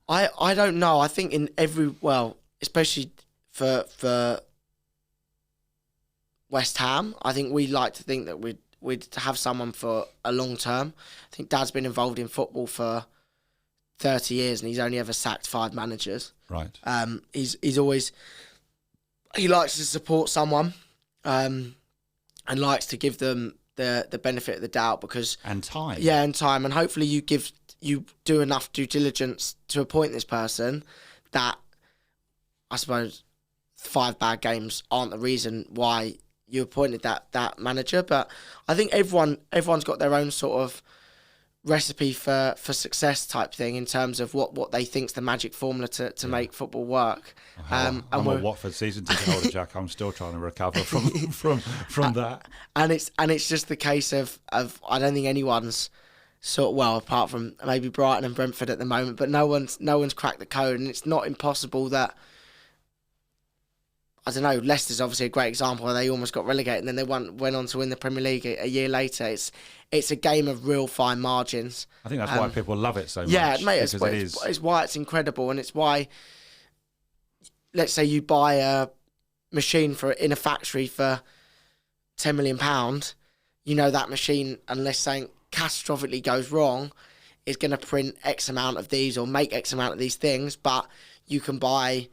I don't know. I think in especially for West Ham, I think we like to think that we'd have someone for a long term. I think Dad's been involved in football for 30 years and he's only ever sacked 5 managers. Right. He's always, he likes to support someone and likes to give them the benefit of the doubt because... And time. Yeah, and time. And hopefully you do enough due diligence to appoint this person that, I suppose, 5 bad games aren't the reason why you appointed that manager. But I think everyone's got their own sort of recipe for success type thing in terms of what they think's the magic formula to make football work. I'm a Watford season ticket holder, Jack. I'm still trying to recover from that. And it's just the case of I don't think anyone's apart from maybe Brighton and Brentford at the moment, but no one's cracked the code, and it's not impossible that, I don't know, Leicester's obviously a great example where they almost got relegated and then they went on to win the Premier League a year later. It's a game of real fine margins. I think that's why people love it so much. Yeah, mate, it's why it's incredible, and it's why, let's say you buy a machine in a factory for £10 million, you know that machine, unless something catastrophically goes wrong, is going to print X amount of these or make X amount of these things, but you can buy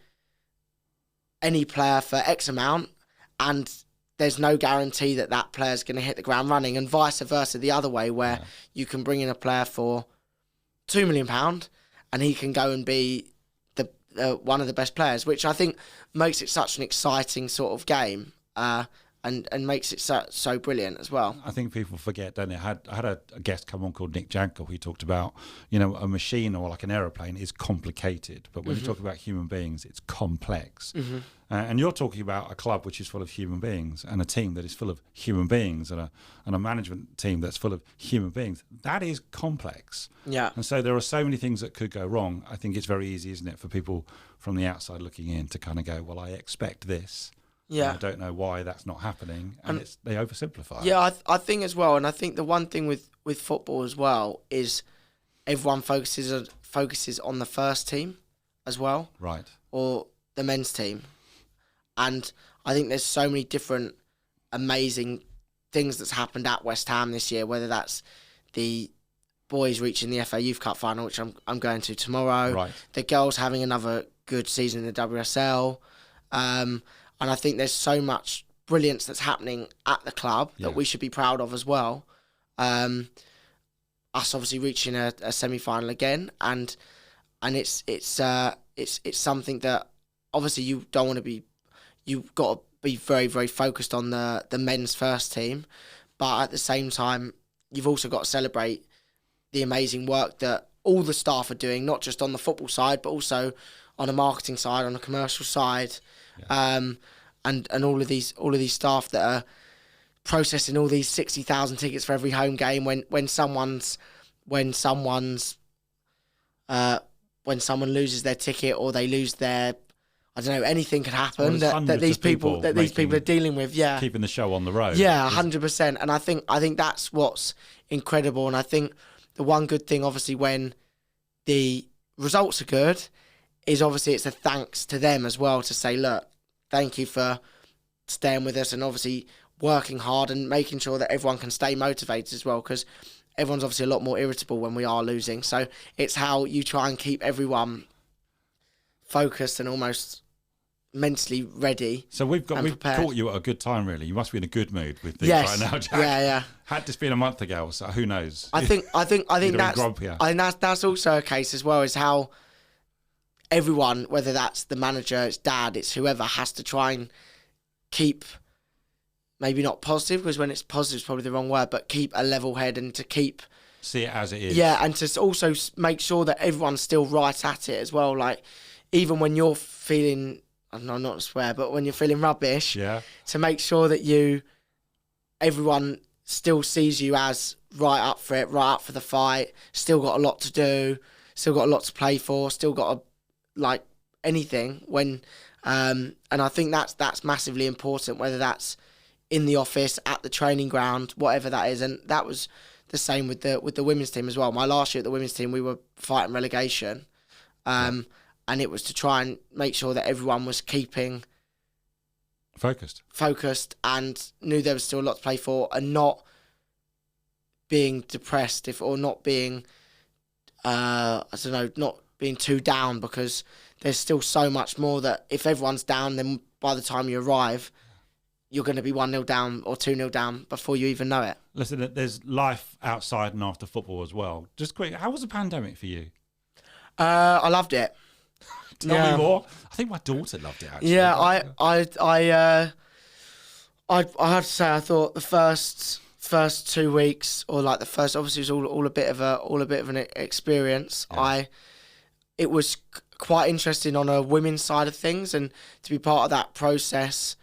any player for X amount and there's no guarantee that player's going to hit the ground running, and vice versa the other way, where you can bring in a player for £2 million and he can go and be the one of the best players, which I think makes it such an exciting sort of game and makes it so brilliant as well. I think people forget, don't they? I had a guest come on called Nick Jankel. He talked about, a machine or like an aeroplane is complicated, but when you talk about human beings, it's complex. And you're talking about a club which is full of human beings and a team that is full of human beings and a management team that's full of human beings. That is complex. Yeah. And so there are so many things that could go wrong. I think it's very easy, isn't it, for people from the outside looking in to kind of go, well, I expect this. Yeah. I don't know why that's not happening, and they oversimplify. Yeah, I think as well, and I think the one thing with football as well is everyone focuses on the first team as well, right, or the men's team, and I think there's so many different amazing things that's happened at West Ham this year, whether that's the boys reaching the FA Youth Cup final, which I'm going to tomorrow, right, the girls having another good season in the WSL. And I think there's so much brilliance that's happening at the club that we should be proud of as well. Us obviously reaching a semi-final again, and it's something that obviously you don't want to be. You've got to be very, very focused on the men's first team, but at the same time, you've also got to celebrate the amazing work that all the staff are doing, not just on the football side, but also on a marketing side, on a commercial side. And all of these staff that are processing all these 60,000 tickets for every home game when someone loses their ticket or they lose their, I don't know, anything could happen that these people are dealing with. Yeah, keeping the show on the road. Yeah, 100%. And I think that's what's incredible. And I think the one good thing, obviously, when the results are good, is obviously it's a thanks to them as well to say, look, thank you for staying with us and obviously working hard and making sure that everyone can stay motivated as well, because everyone's obviously a lot more irritable when we are losing. So it's how you try and keep everyone focused and almost mentally ready. So we've caught you at a good time, really. You must be in a good mood with things right now, Jack. Yeah. Had this been a month ago, so who knows? I think that's also a case as well, is how everyone, whether that's the manager, it's dad, it's whoever, has to try and keep, maybe not positive, because when it's positive is probably the wrong word, but keep a level head and to keep... See it as it is. Yeah, and to also make sure that everyone's still right at it as well. Like, even when you're feeling, I'm not to swear, but when you're feeling rubbish, to make sure that everyone still sees you as right up for it, right up for the fight, still got a lot to do, still got a lot to play for, still got to anything when, and I think that's massively important, whether that's in the office, at the training ground, whatever that is. And that was the same with the women's team as well. My last year at the women's team, we were fighting relegation, and it was to try and make sure that everyone was keeping focused and knew there was still a lot to play for, and not being depressed or not being not being too down, because there's still so much more that if everyone's down, then by the time you arrive, you're going to be 1-0 down or 2-0 down before you even know it. Listen, there's life outside and after football as well. Just quick, how was the pandemic for you? I loved it. Tell me more. I think my daughter loved it, actually. Yeah, I have to say, I thought the first 2 weeks, or like the first, obviously it was all a bit of an experience. Yeah. It was quite interesting on a women's side of things, and to be part of that process.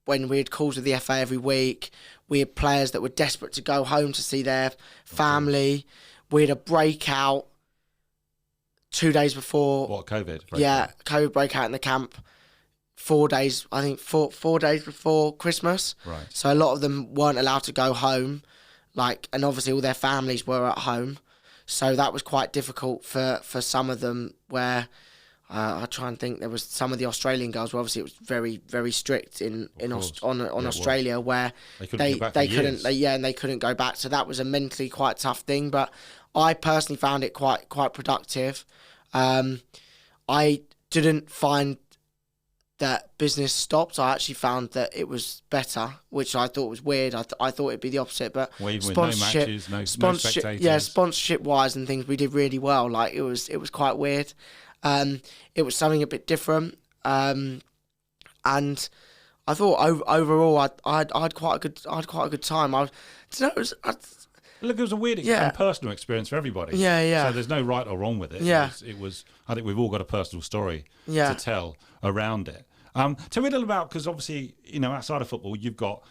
When we had calls with the FA every week, we had players that were desperate to go home to see their family. We had a breakout 2 days before. What, COVID? Yeah, COVID breakout in the camp. 4 days, I think, four days before Christmas. Right. So a lot of them weren't allowed to go home, and obviously all their families were at home. So that was quite difficult for some of them, where I try and think, there was some of the Australian girls where obviously it was very, very strict in Australia, where they couldn't go back. So that was a mentally quite tough thing. But I personally found it quite productive. I didn't find that business stopped. I actually found that it was better, which I thought was weird. I thought it'd be the opposite, but sponsorship, no matches, no spectators. Yeah, sponsorship wise and things, we did really well. Like it was quite weird. It was something a bit different, and I thought overall I had quite a good time. Look, it was a weird and personal experience for everybody. Yeah. So there's no right or wrong with it. Yeah. It was. I think we've all got a personal story to tell around it. Tell me a little about, because obviously, outside of football, you've got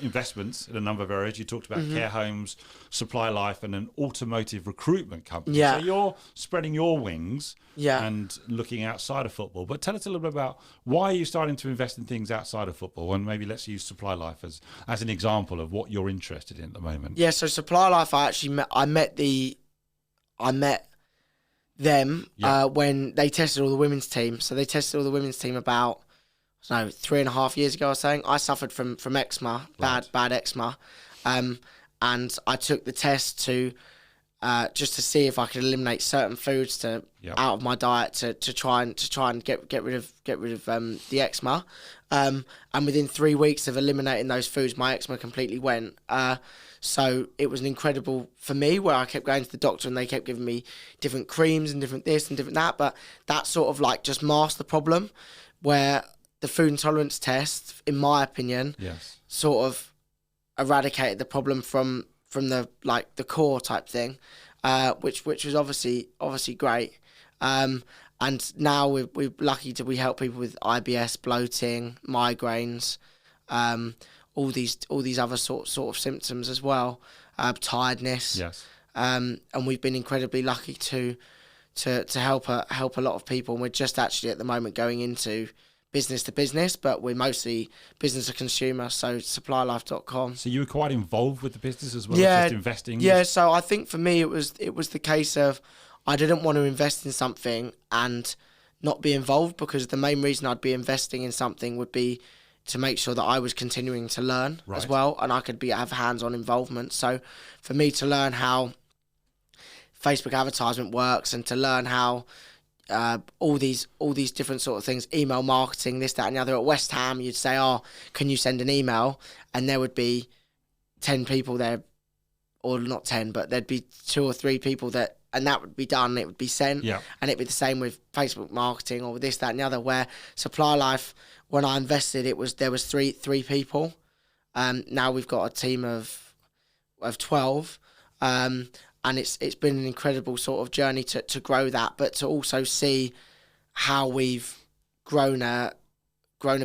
investments in a number of areas. You talked about care homes, Supply Life, and an automotive recruitment company. Yeah. So you're spreading your wings Yeah. and looking outside of football. But tell us a little bit about why are you starting to invest in things outside of football, and maybe let's use Supply Life as an example of what you're interested in at the moment. Yeah, so Supply Life, I met them when they tested all the women's team. So they tested all the women's team about 3.5 years ago, I was saying. I suffered from eczema, bad eczema, and I took the test to just to see if I could eliminate certain foods out of my diet to try and get rid of the eczema, and within 3 weeks of eliminating those foods, my eczema completely went. So it was an incredible for me, where I kept going to the doctor and they kept giving me different creams and different this and different that, but that sort of like just masked the problem, where the food intolerance test, in my opinion, sort of eradicated the problem from the core type thing, which was obviously great. And now we're lucky to help people with IBS, bloating, migraines, all these other sort of symptoms as well, tiredness. Yes. And we've been incredibly lucky to help a lot of people. And we're just actually at the moment going into business to business, but we're mostly business to consumer, so supplylife.com. So you were quite involved with the business as well as just investing? Yeah, so I think for me it was the case of I didn't want to invest in something and not be involved, because the main reason I'd be investing in something would be to make sure that I was continuing to learn as well, and I could have hands-on involvement. So for me to learn how Facebook advertisement works, and to learn how all these different sort of things, email marketing, this, that, and the other. At West Ham, you'd say, "Oh, can you send an email?" And there would be 10 people there, or not 10, but there'd be 2 or 3 people and that would be done. It would be sent, and it'd be the same with Facebook marketing or this, that, and the other. Where Supply Life, when I invested, there was three people. Now we've got a team of 12. And it's been an incredible sort of journey to grow that, but to also see how we've grown a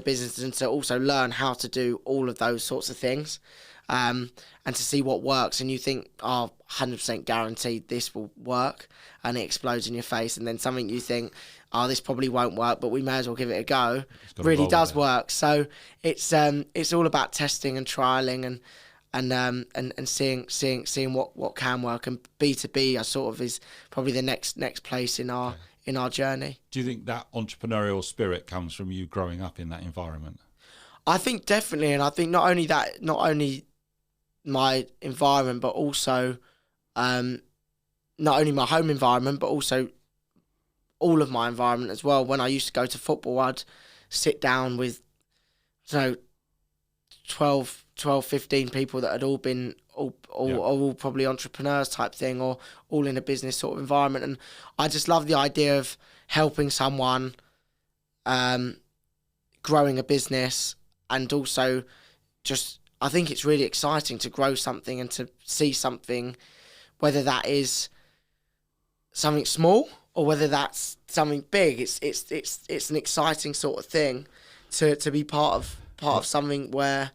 business, and to also learn how to do all of those sorts of things. and to see what works, and you think, 100% guaranteed this will work, and it explodes in your face, and then something you think, this probably won't work, but we may as well give it a go, really does work. So it's all about testing and trialing and seeing what can work, and B2B is probably the next place in our journey. Do you think that entrepreneurial spirit comes from you growing up in that environment? I think definitely, and I think not only my environment, but also not only my home environment, but also all of my environment as well. When I used to go to football, I'd sit down with 12, 15 people that had all been all probably entrepreneurs type thing, or all in a business sort of environment. And I just love the idea of helping someone, growing a business, and also just, I think it's really exciting to grow something and to see something, whether that is something small or whether that's something big. It's an exciting sort of thing to be part of something where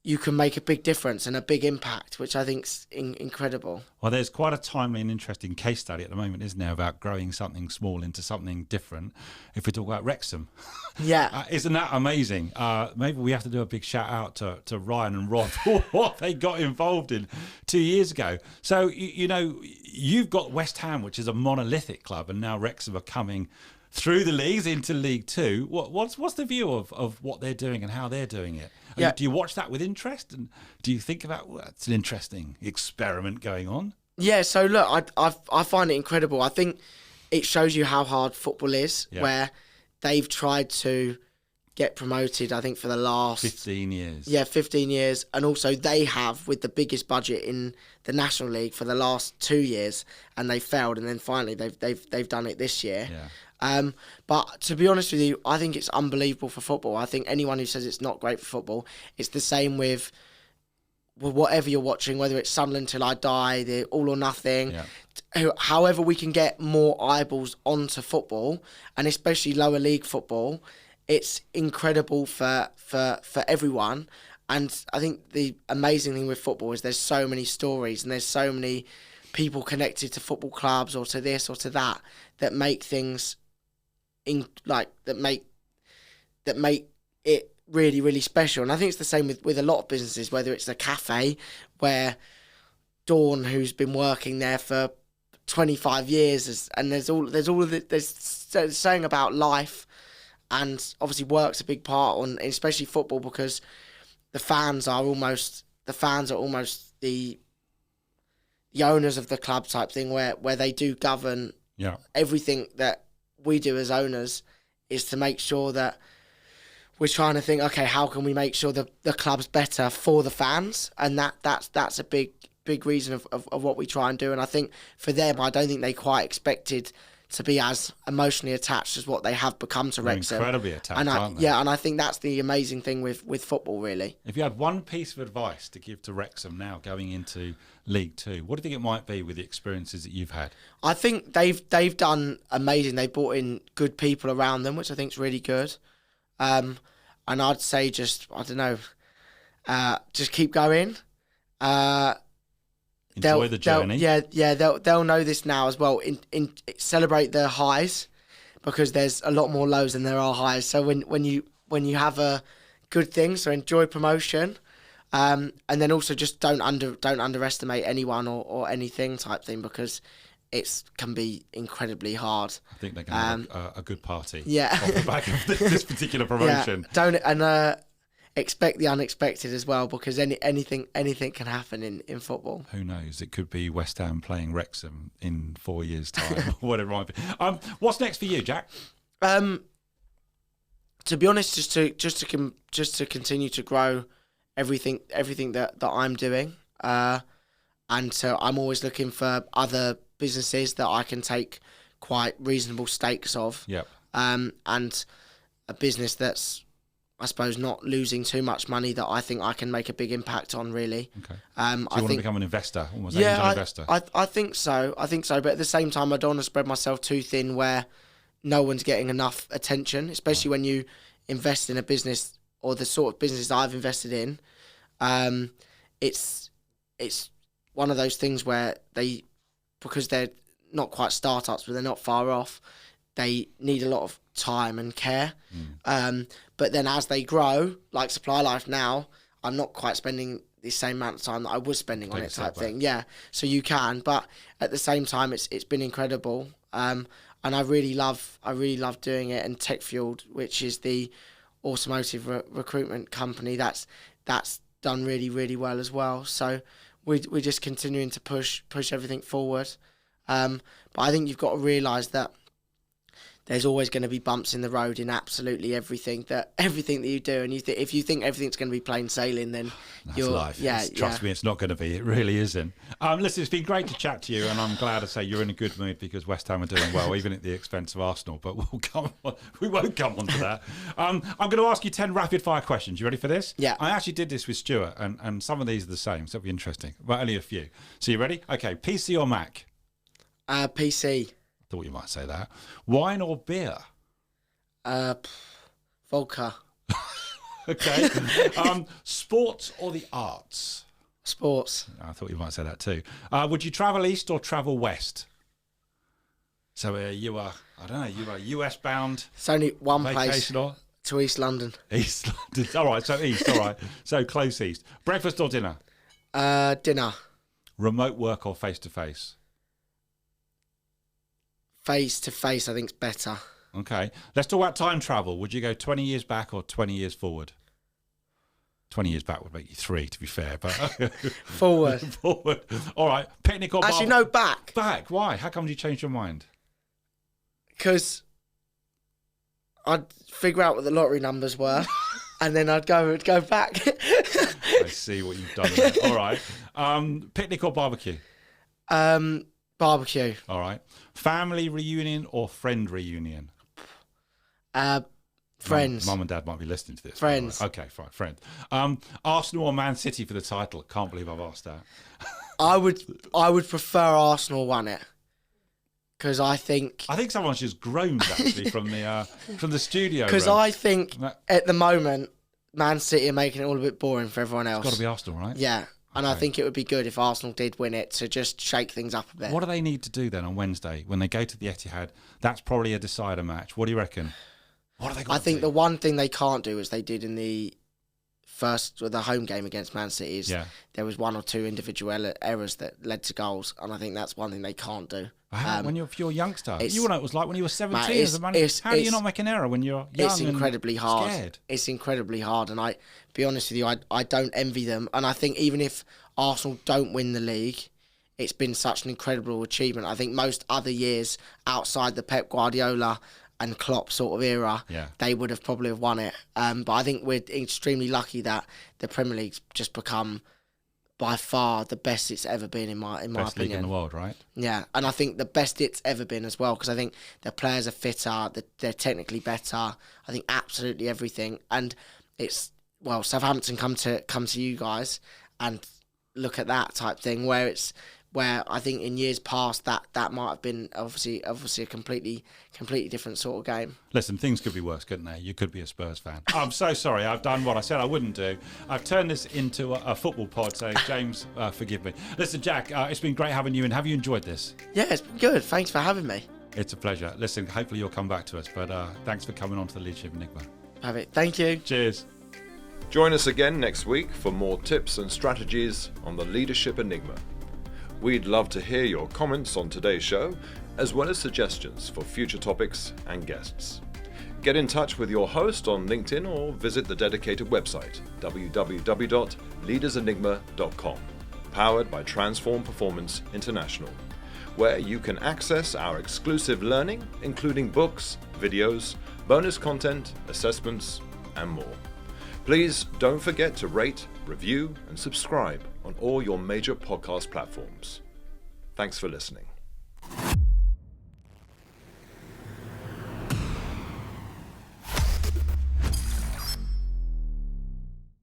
you can make a big difference and a big impact, which I think's incredible. Well, there's quite a timely and interesting case study at the moment, isn't there, about growing something small into something different. If we talk about Wrexham, yeah, isn't that amazing? Maybe we have to do a big shout out to Ryan and Rob for what they got involved in 2 years ago. So you've got West Ham, which is a monolithic club, and now Wrexham are coming through the leagues into League Two. What's the view of what they're doing and how they're doing it? Yeah. Do you watch that with interest, and do you think about, that's an interesting experiment going on? Yeah. So look, I find it incredible. I think it shows you how hard football is, where they've tried to get promoted, I think, for the last 15 years. Yeah, 15 years, and also they have with the biggest budget in the National League for the last 2 years, and they failed, and then finally they've done it this year. Yeah. But to be honest with you, I think it's unbelievable for football. I think anyone who says it's not great for football, it's the same with whatever you're watching, whether it's Sunderland Till I Die, the All or Nothing. Yeah. However we can get more eyeballs onto football, and especially lower league football, it's incredible for everyone. And I think the amazing thing with football is there's so many stories, and there's so many people connected to football clubs or to this or to that make things that make it really, really special. And I think it's the same with a lot of businesses, whether it's a cafe where Dawn, who's been working there for 25 years, and there's saying about life, and obviously work's a big part on, especially football, because the fans are almost the owners of the club type thing, where they do govern everything that we do as owners, is to make sure that we're trying to think, okay, how can we make sure the club's better for the fans? And that's a big reason of what we try and do. And I think for them, I don't think they quite expected to be as emotionally attached as what they have become to Wrexham. Incredibly attached, aren't they? Yeah, and I think that's the amazing thing with football, really. If you had one piece of advice to give to Wrexham now going into League Two, what do you think it might be with the experiences that you've had? I think they've done amazing. They brought in good people around them, which I think is really good. And I'd say just keep going. Enjoy the journey. They'll know this now as well. In celebrate their highs, because there's a lot more lows than there are highs. So when you have a good thing, so enjoy promotion, and then also just don't underestimate anyone or anything type thing, because it can be incredibly hard. I think they're going to have a good party. Yeah. Off the back of this particular promotion. Yeah. Expect the unexpected as well, because anything can happen in football. Who knows? It could be West Ham playing Wrexham in 4 years' time, or whatever it might be. What's next for you, Jack? To be honest, just to continue to grow everything that I'm doing, and so I'm always looking for other businesses that I can take quite reasonable stakes of. Yep. And a business that's, I suppose, not losing too much money, that I think I can make a big impact on, really. Okay. So you want to become an investor, almost an angel investor? I think so. But at the same time, I don't want to spread myself too thin where no one's getting enough attention, especially when you invest in a business, or the sort of business I've invested in. It's one of those things where because they're not quite startups, but they're not far off, they need a lot of time and care. But then as they grow, like Supply Life now, I'm not quite spending the same amount of time that I was spending on it type thing. Yeah, so you can, but at the same time, it's been incredible. And I really love doing it. And Tech Fueled, which is the automotive recruitment company, that's done really, really well as well. So we're just continuing to push everything forward. But I think you've got to realise that there's always going to be bumps in the road in absolutely everything that you do. And if you think everything's going to be plain sailing, then that's life. Yeah, trust me, it's not going to be. It really isn't. Listen, it's been great to chat to you, and I'm glad to say you're in a good mood because West Ham are doing well, even at the expense of Arsenal. But we won't come on to that. I'm going to ask you 10 rapid fire questions. You ready for this? Yeah. I actually did this with Stuart, and some of these are the same, so it'll be interesting. But only a few. So you ready? Okay. PC or Mac? PC. Thought you might say that. Wine or beer? Vodka. Okay. Sports or the arts? Sports. I thought you might say that too. Would you travel east or travel west? So you were US bound. It's only one place. Or? To East London. East London. All right, so east. All right. So close east. Breakfast or dinner? Dinner. Remote work or face-to-face? Face-to-face, I think, is better. Okay. Let's talk about time travel. Would you go 20 years back or 20 years forward? 20 years back would make you 3, to be fair. But Forward. Forward. All right. Picnic or Actually, no, back. Back. Why? How come you changed your mind? Because I'd figure out what the lottery numbers were, and then I'd go back. I see what you've done there. All right. Picnic or barbecue? Barbecue. All right. Family reunion or friend reunion? Friends. Mum and Dad might be listening to this. Friends. Okay, fine. Friends. Arsenal or Man City for the title? Can't believe I've asked that. I would prefer Arsenal won it. Because I think someone's just groaned actually from the studio. Because I think at the moment Man City are making it all a bit boring for everyone else. It's got to be Arsenal, right? Yeah. And I think it would be good if Arsenal did win it to just shake things up a bit. What do they need to do then on Wednesday when they go to the Etihad? That's probably a decider match. What do you reckon? What are they got I to think do? the one thing they can't do, as they did in the home game against Man City, is there was 1 or 2 individual errors that led to goals, and I think that's one thing they can't do. When you're a youngster, you know what it was like when you were 17 mate, as a manager. How do you not make an error when you're young? It's incredibly hard. Scared? It's incredibly hard, and I be honest with you, I don't envy them. And I think even if Arsenal don't win the league, it's been such an incredible achievement. I think most other years outside the Pep Guardiola and Klopp sort of era, they would have probably have won it. But I think we're extremely lucky that the Premier League's just become by far the best it's ever been in my opinion. Best league in the world, right? Yeah, and I think the best it's ever been as well, because I think the players are fitter, they're technically better. I think absolutely everything, and it's Southampton come to you guys and look at that type thing where I think in years past that might have been obviously a completely different sort of game. Listen, things could be worse, couldn't they? You could be a Spurs fan. I'm so sorry. I've done what I said I wouldn't do. I've turned this into a football pod, so James, forgive me. Listen, Jack, it's been great having you, and have you enjoyed this? Yeah, it's been good. Thanks for having me. It's a pleasure. Listen, hopefully you'll come back to us, but thanks for coming on to the Leadership Enigma. Have it. Thank you. Cheers. Join us again next week for more tips and strategies on the Leadership Enigma. We'd love to hear your comments on today's show, as well as suggestions for future topics and guests. Get in touch with your host on LinkedIn or visit the dedicated website, www.leadersenigma.com, powered by Transform Performance International, where you can access our exclusive learning, including books, videos, bonus content, assessments, and more. Please don't forget to rate, review, and subscribe on all your major podcast platforms. Thanks for listening.